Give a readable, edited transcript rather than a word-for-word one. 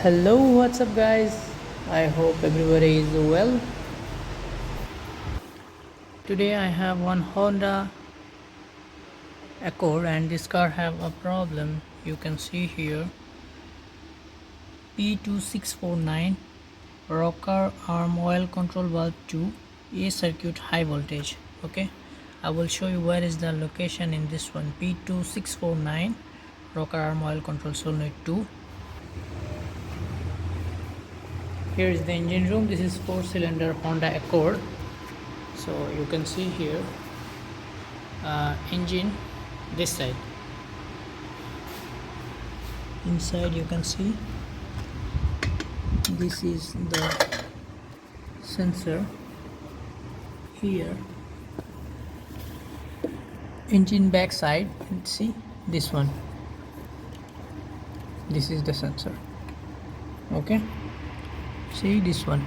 Hello, what's up, guys? I hope everybody is well. Today I have one Honda Accord, and this car have a problem. You can see here P2649 rocker arm oil control valve 2 A circuit high voltage. Okay, I will show you where is the location in this one. P2649 rocker arm oil control solenoid 2. Here is the engine room. This is 4-cylinder Honda Accord. So you can see here engine this side. Inside you can see this is the sensor. Here engine back side, see this one, this is the sensor. Okay, see this one.